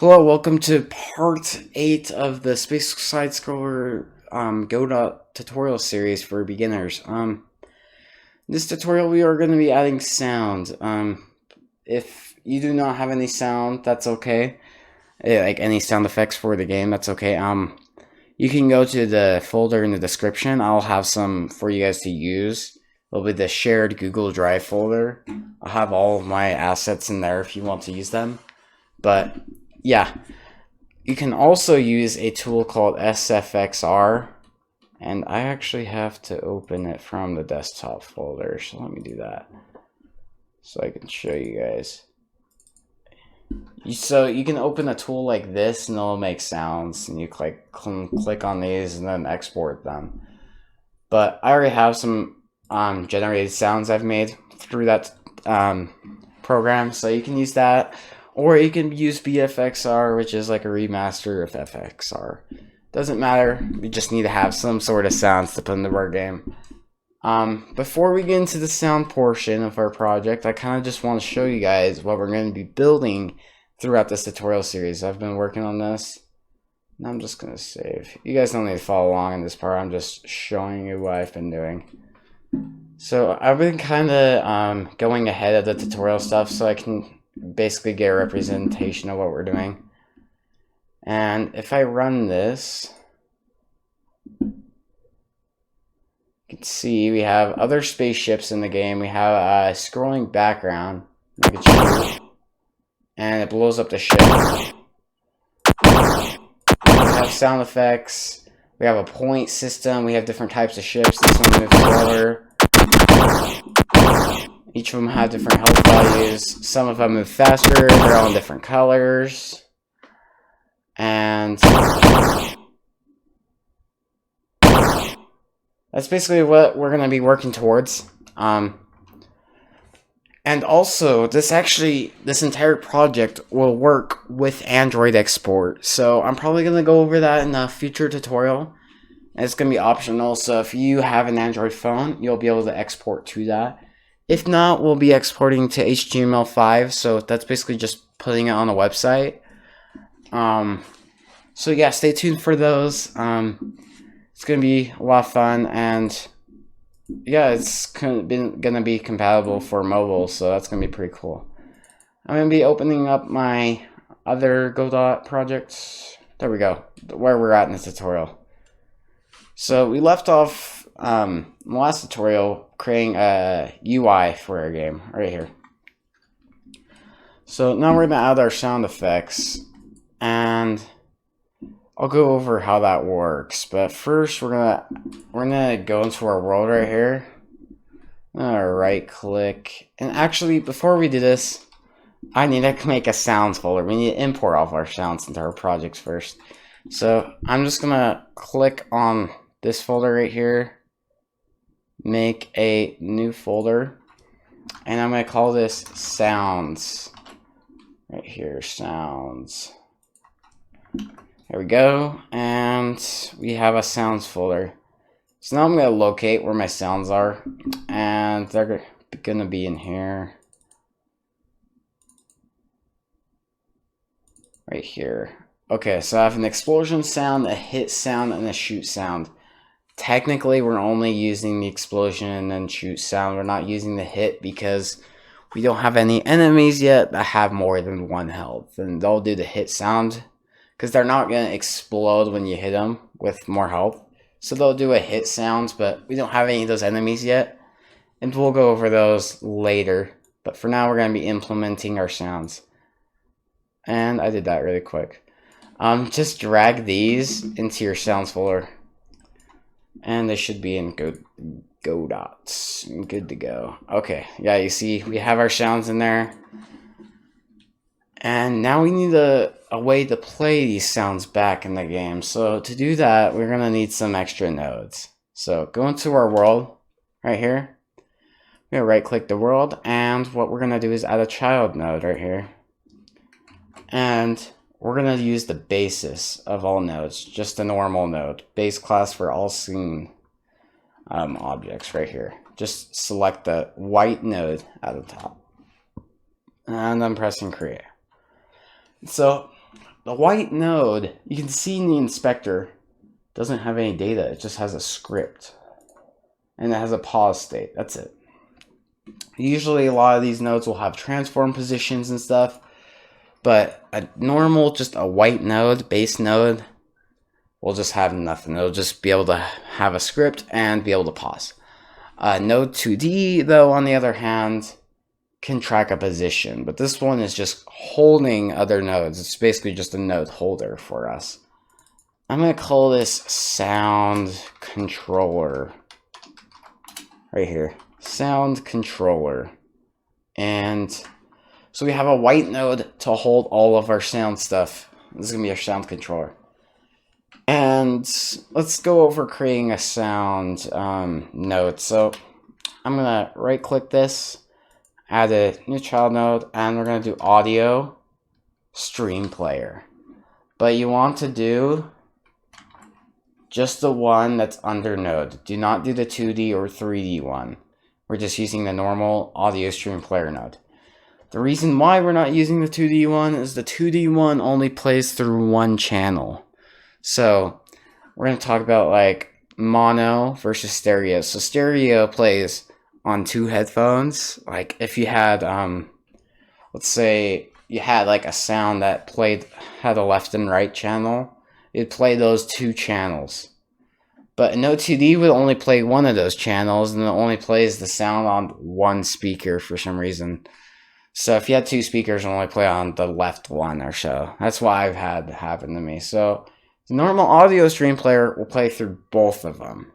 Hello, welcome to part 8 of the Space Sidescroller Godot tutorial series for beginners. This tutorial we are going to be adding sound. If you do not have any sound, that's okay. Like any sound effects for the game, that's okay. You can go to the folder in the description. I'll have some for you guys to use. It'll be the shared Google Drive folder. I'll have all of my assets in there if you want to use them. But yeah, you can also use a tool called SFXR, and I actually have to open it from the desktop folder, so let me do that so I can show you guys. So you can open a tool like this and it'll make sounds, and you click on these and then export them. But I already have some generated sounds I've made through that program, so you can use that. Or you can use BFXR, which is like a remaster of FXR. Doesn't matter. We just need to have some sort of sounds to put into our game. Before we get into the sound portion of our project, I kind of just want to show you guys what we're going to be building throughout this tutorial series. I've been working on this, and I'm just going to save. You guys don't need to follow along in this part. I'm just showing you what I've been doing. So I've been kind of going ahead of the tutorial stuff so I can basically get a representation of what we're doing. And if I run this, you can see we have other spaceships in the game. We have a scrolling background, and it blows up the ship. We have sound effects. We have a point system. We have different types of ships. This one moves slower. Each of them have different health values. Some of them move faster. They're all in different colors. And that's basically what we're going to be working towards. And also, this entire project will work with Android export. So I'm probably going to go over that in a future tutorial. And it's going to be optional. So if you have an Android phone, you'll be able to export to that. If not, we'll be exporting to HTML5, so that's basically just putting it on a website. So yeah, stay tuned for those. It's gonna be a lot of fun, and yeah, it's gonna be compatible for mobile, so that's gonna be pretty cool. I'm gonna be opening up my other Godot projects. There we go, where we're at in the tutorial. So we left off in the last tutorial creating a UI for our game right here. So now we're gonna add our sound effects, and I'll go over how that works. But first, we're gonna go into our world right here. Right click, and actually, before we do this, I need to make a sounds folder. We need to import all of our sounds into our projects first. So I'm just gonna click on this folder right here, make a new folder, and I'm going to call this sounds. Right here, sounds. There we go, and we have a sounds folder. So now I'm going to locate where my sounds are, and they're going to be in here. Right here. Okay, so I have an explosion sound, a hit sound, and a shoot sound. Technically, we're only using the explosion and then shoot sound. We're not using the hit because we don't have any enemies yet that have more than 1 health. And they'll do the hit sound because they're not going to explode when you hit them with more health. So they'll do a hit sound, but we don't have any of those enemies yet. And we'll go over those later. But for now, we're going to be implementing our sounds. And I did that really quick. Just drag these into your sounds folder. And they should be in Godot. Good to go. Okay, yeah, you see, we have our sounds in there. And now we need a way to play these sounds back in the game. So to do that, we're going to need some extra nodes. So go into our world right here. We're going to right click the world. And what we're going to do is add a child node right here. And we're going to use the basis of all nodes, just a normal node, base class for all scene objects right here. Just select the white node at the top. And I'm pressing create. So the white node, you can see in the inspector, doesn't have any data. It just has a script. And it has a pause state. That's it. Usually a lot of these nodes will have transform positions and stuff. But a normal, just a white node, base node, will just have nothing. It'll just be able to have a script and be able to pause. Node 2D, though, on the other hand, can track a position. But this one is just holding other nodes. It's basically just a node holder for us. I'm going to call this sound controller. Right here. Sound controller. And so we have a white node to hold all of our sound stuff. This is going to be our sound controller. And let's go over creating a sound node. So I'm going to right click this, add a new child node, and we're going to do audio stream player. But you want to do just the one that's under node. Do not do the 2D or 3D one. We're just using the normal audio stream player node. The reason why we're not using the 2D one is the 2D one only plays through one channel. So we're going to talk about like mono versus stereo. So stereo plays on two headphones. Like if you had, let's say you had like a sound that had a left and right channel, it'd play those two channels. But no 2D would only play one of those channels, and it only plays the sound on one speaker for some reason. So if you had two speakers, it'll only play on the left one or so. That's why I've had happen to me. So the normal audio stream player will play through both of them.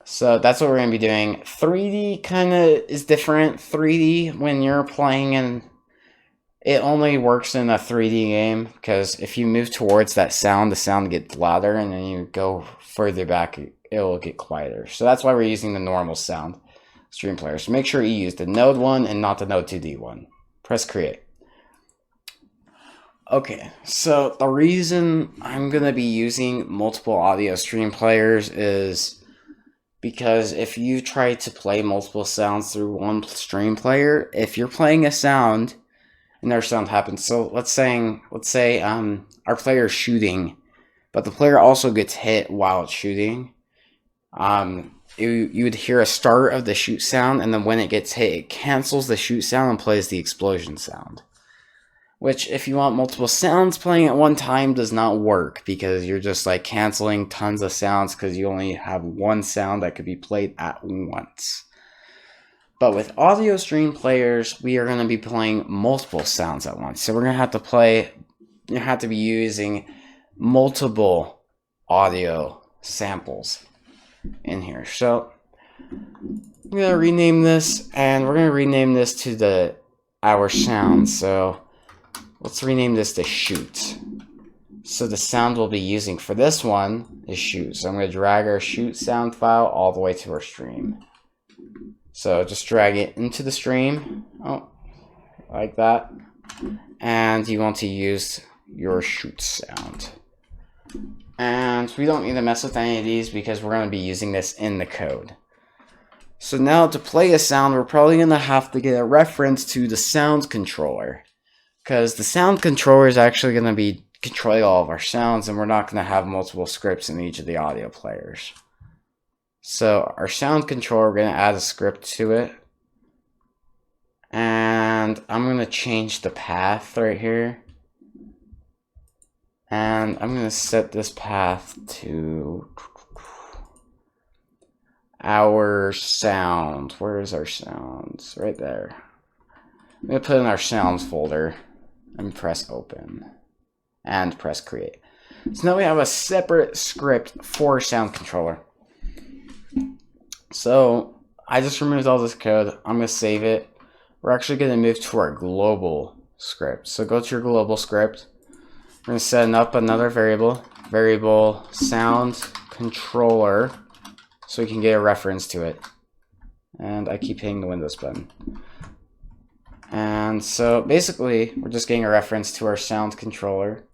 So that's what we're going to be doing. 3D kind of is different. 3D, when you're playing in, it only works in a 3D game, because if you move towards that sound, the sound gets louder, and then you go further back, it will get quieter. So that's why we're using the normal sound stream player. So make sure you use the node one and not the node 2D one. Press create. Okay, so the reason I'm going to be using multiple audio stream players is because if you try to play multiple sounds through one stream player, if you're playing a sound and their sound happens, so let's say our player is shooting, but the player also gets hit while it's shooting, you would hear a start of the shoot sound, and then when it gets hit, it cancels the shoot sound and plays the explosion sound. Which, if you want multiple sounds playing at one time, does not work, because you're just like canceling tons of sounds because you only have one sound that could be played at once. But with audio stream players, we are going to be playing multiple sounds at once. So we're going to have to be using multiple audio samples in here. So I'm going to rename this, and we're going to rename this to our sound. So let's rename this to shoot. So the sound we'll be using for this one is shoot. So I'm going to drag our shoot sound file all the way to our stream. So just drag it into the stream, like that. And you want to use your shoot sound. And we don't need to mess with any of these because we're going to be using this in the code. So now to play a sound, we're probably going to have to get a reference to the sound controller, because the sound controller is actually going to be controlling all of our sounds, and we're not going to have multiple scripts in each of the audio players. So our sound controller, we're going to add a script to it. And I'm going to change the path right here. And I'm going to set this path to our sound. Where is our sounds? Right there. I'm going to put it in our sounds folder and press open and press create. So now we have a separate script for sound controller. So I just removed all this code. I'm going to save it. We're actually going to move to our global script. So go to your global script. We're going to set up another variable sound controller, so we can get a reference to it. And I keep hitting the Windows button. And so basically, we're just getting a reference to our sound controller.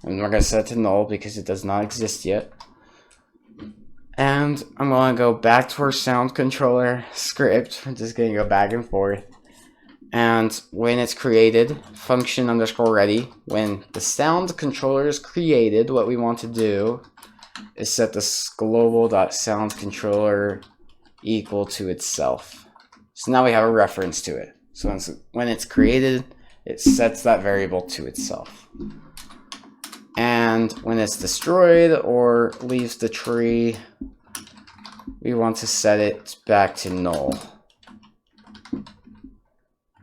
And we're going to set it to null because it does not exist yet. And I'm going to go back to our sound controller script. I'm just going to go back and forth. And when it's created, function underscore ready. When the sound controller is created, what we want to do is set this global.sound controller equal to itself. So now we have a reference to it. So when it's created, it sets that variable to itself. And when it's destroyed or leaves the tree, we want to set it back to null.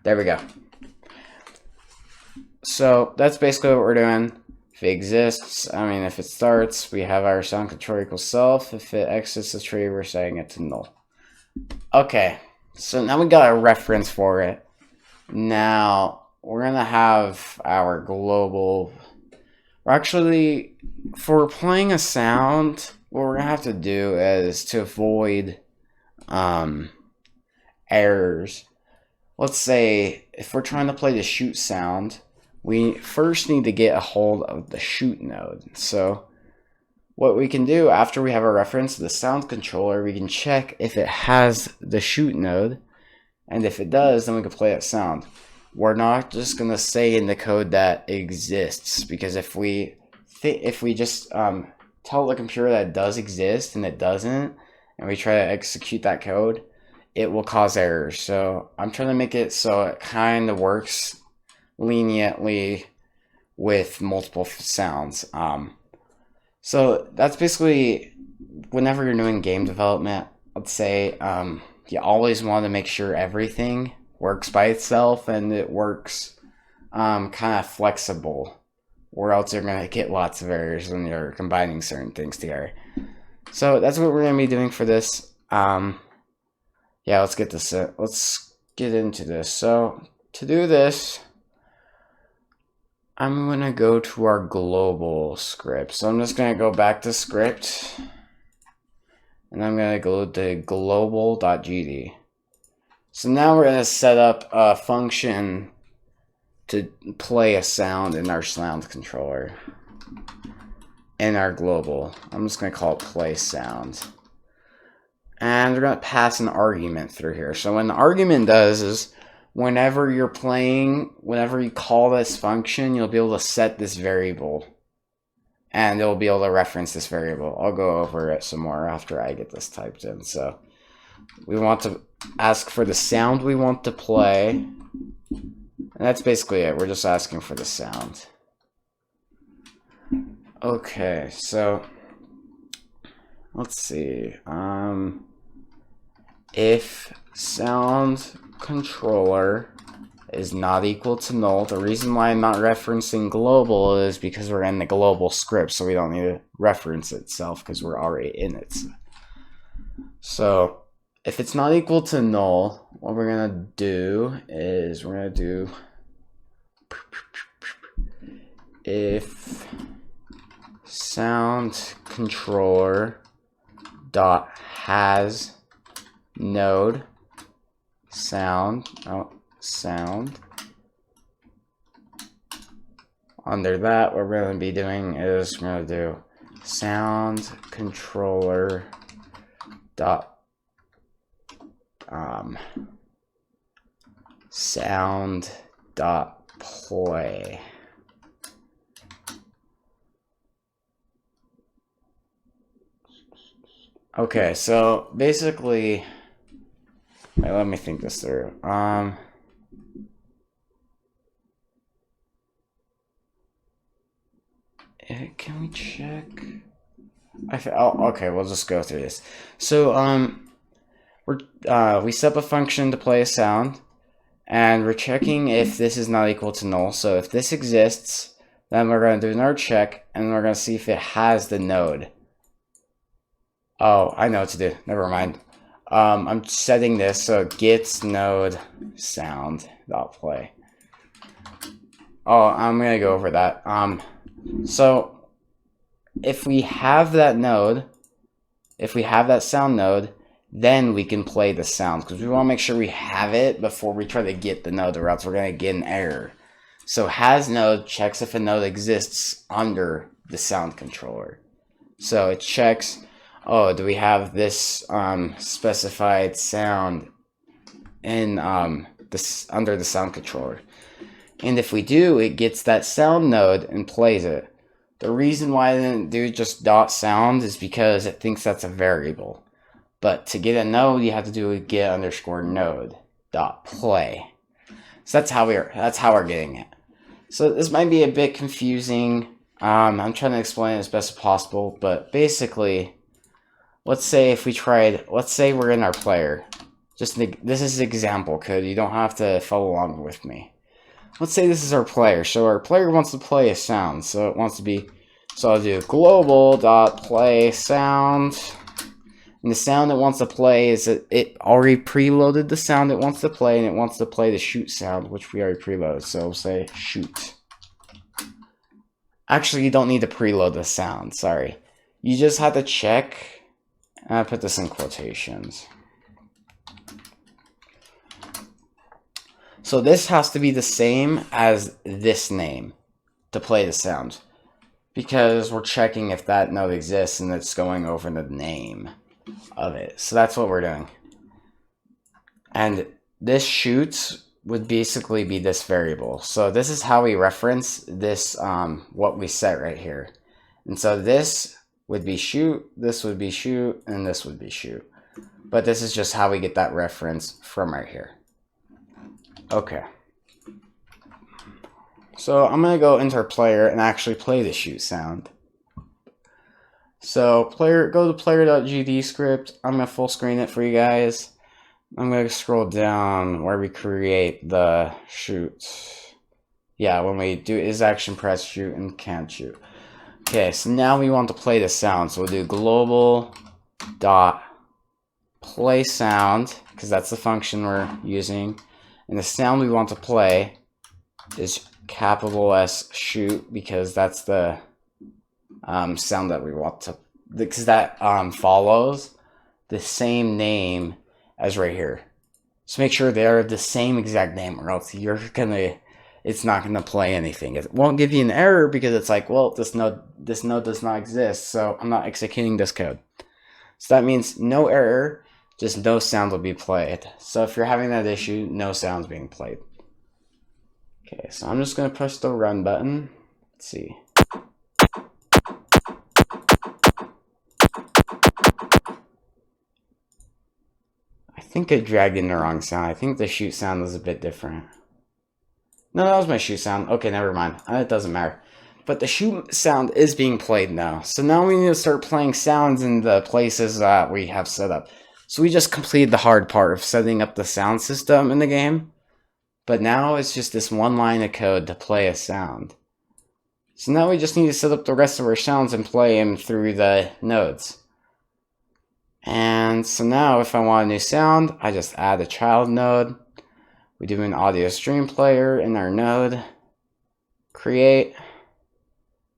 There we go. So that's basically what we're doing. If it exists, if it starts, we have our sound controller equals self. If it exits the tree, we're setting it to null. Okay, so now we got a reference for it. Now we're gonna have our global. Actually, for playing a sound, what we're gonna have to do is to avoid errors. Let's say if we're trying to play the shoot sound, we first need to get a hold of the shoot node. So what we can do after we have a reference to the sound controller, we can check if it has the shoot node, and if it does, then we can play that sound. We're not just gonna say in the code that it exists, because if we just tell the computer that it does exist and it doesn't, and we try to execute that code, it will cause errors. So I'm trying to make it so it kind of works leniently with multiple sounds. So that's basically, whenever you're doing game development, let's say you always want to make sure everything works by itself and it works kind of flexible, or else you're going to get lots of errors when you're combining certain things together. So that's what we're going to be doing for this. Yeah, let's get into this. So to do this, I'm going to go to our global script. So I'm just going to go back to script, and I'm going to go to global.gd. So now we're going to set up a function to play a sound in our sound controller in our global. I'm just going to call it play sound. And we're going to pass an argument through here. So what an argument does is whenever you're playing, whenever you call this function, you'll be able to set this variable. And it'll be able to reference this variable. I'll go over it some more after I get this typed in. So we want to ask for the sound we want to play. And that's basically it. We're just asking for the sound. Okay, so let's see. If sound controller is not equal to null, the reason why I'm not referencing global is because we're in the global script, so we don't need to reference itself because we're already in it. So if it's not equal to null, what we're gonna do is we're gonna do if sound controller dot has node sound under that, what we're going to be doing is we're going to do sound controller dot sound dot play. Okay, so basically, wait, let me think this through. Can we check? Okay, we'll just go through this. So we set up a function to play a sound, and we're checking if this is not equal to null. So if this exists, then we're going to do another check, and we're going to see if it has the node. Oh, I know what to do. Never mind. I'm setting this so it gets node sound dot play. Oh, I'm gonna go over that. So if we have that node, if we have that sound node, then we can play the sound, because we want to make sure we have it before we try to get the node, or else we're gonna get an error. So has node checks if a node exists under the sound controller. So it checks, oh, do we have this specified sound in this under the sound controller. And if we do, it gets that sound node and plays it. The reason why I didn't do just .sound is because it thinks that's a variable. But to get a node, you have to do a get underscore node dot play. So that's how we're getting it. So this might be a bit confusing. I'm trying to explain it as best as possible, but basically, let's say we're in our player. This is example code. You don't have to follow along with me. Let's say this is our player. So our player wants to play a sound. So I'll do global.play sound. And the sound it wants to play is it already preloaded the sound it wants to play, and it wants to play the shoot sound, which we already preloaded. So we'll say shoot. Actually, you don't need to preload the sound. Sorry. You just have to check. I put this in quotations. So this has to be the same as this name to play the sound, because we're checking if that node exists and it's going over the name of it. So that's what we're doing. And this shoots would basically be this variable. So this is how we reference this, what we set right here. And so this would be shoot, this would be shoot, and this would be shoot. But this is just how we get that reference from right here. Okay. So I'm going to go into our player and actually play the shoot sound. So go to player.gd script. I'm going to full screen it for you guys. I'm going to scroll down where we create the shoot. Yeah, when we do is action press shoot and can't shoot. Okay, so now we want to play the sound. So we'll do global dot play sound, because that's the function we're using. And the sound we want to play is capital S shoot, because that's the sound that we want to, because that follows the same name as right here. So make sure they're the same exact name, or else it's not gonna play anything. It won't give you an error because it's like, well, this node does not exist, so I'm not executing this code. So that means no error, just no sound will be played. So if you're having that issue, no sound's being played. Okay, so I'm just gonna push the run button. Let's see. I think I dragged in the wrong sound. I think the shoot sound was a bit different. No, that was my shoot sound. Okay, never mind. It doesn't matter. But the shoot sound is being played now. So now we need to start playing sounds in the places that we have set up. So we just completed the hard part of setting up the sound system in the game. But now it's just this one line of code to play a sound. So now we just need to set up the rest of our sounds and play them through the nodes. And so now if I want a new sound, I just add a child node. We do an audio stream player in our node. Create.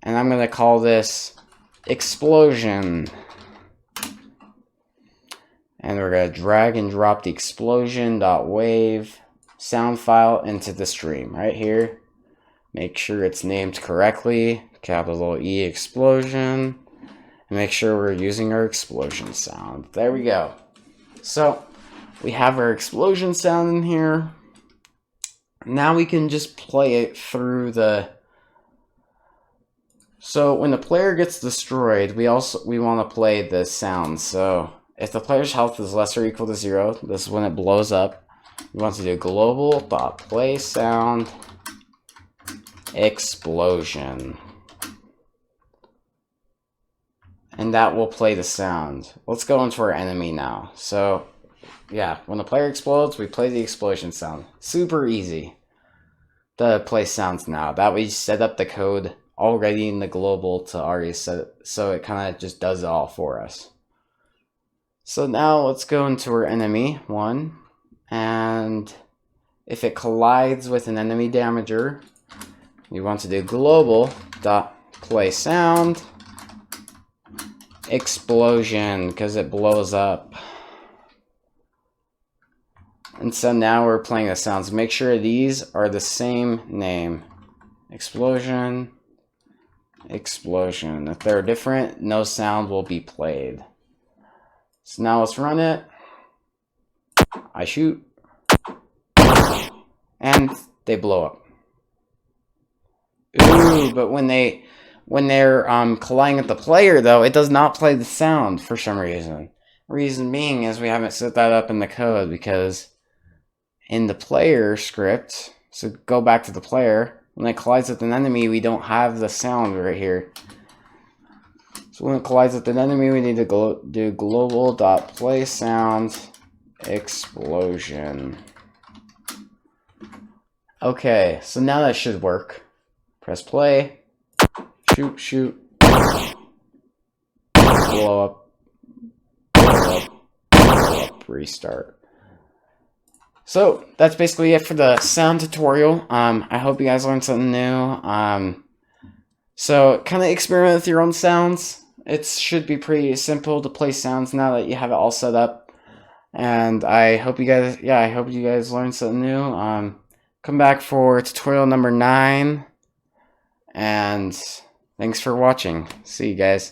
And I'm going to call this explosion. And we're going to drag and drop the explosion.wave sound file into the stream right here. Make sure it's named correctly, capital E explosion. And make sure we're using our explosion sound. There we go. So we have our explosion sound in here. Now we can just play it through the... So when the player gets destroyed, we want to play the sound. So if the player's health is less or equal to 0, this is when it blows up. We want to do global.play sound explosion. And that will play the sound. Let's go into our enemy now. So yeah, when the player explodes, we play the explosion sound. Super easy to play sounds now. That we set up the code already in the global to already set it, so it kind of just does it all for us. So now let's go into our enemy one, and if it collides with an enemy damager, we want to do global.play sound explosion, because it blows up. And so now we're playing the sounds. Make sure these are the same name. Explosion, explosion. If they're different, no sound will be played. So now let's run it. I shoot. and they blow up. Ooh, but when they're colliding with the player, though, it does not play the sound for some reason. Reason being is we haven't set that up in the code, because in the player script, so go back to the player, when it collides with an enemy, we don't have the sound right here. So when it collides with an enemy, we need to do global.playSound explosion. Okay, so now that should work. Press play. Shoot, shoot. Blow up. Blow up. Blow up. Restart. So that's basically it for the sound tutorial. I hope you guys learned something new. So kind of experiment with your own sounds. It should be pretty simple to play sounds now that you have it all set up. And I hope you guys, learned something new. Come back for tutorial number 9. And thanks for watching. See you guys.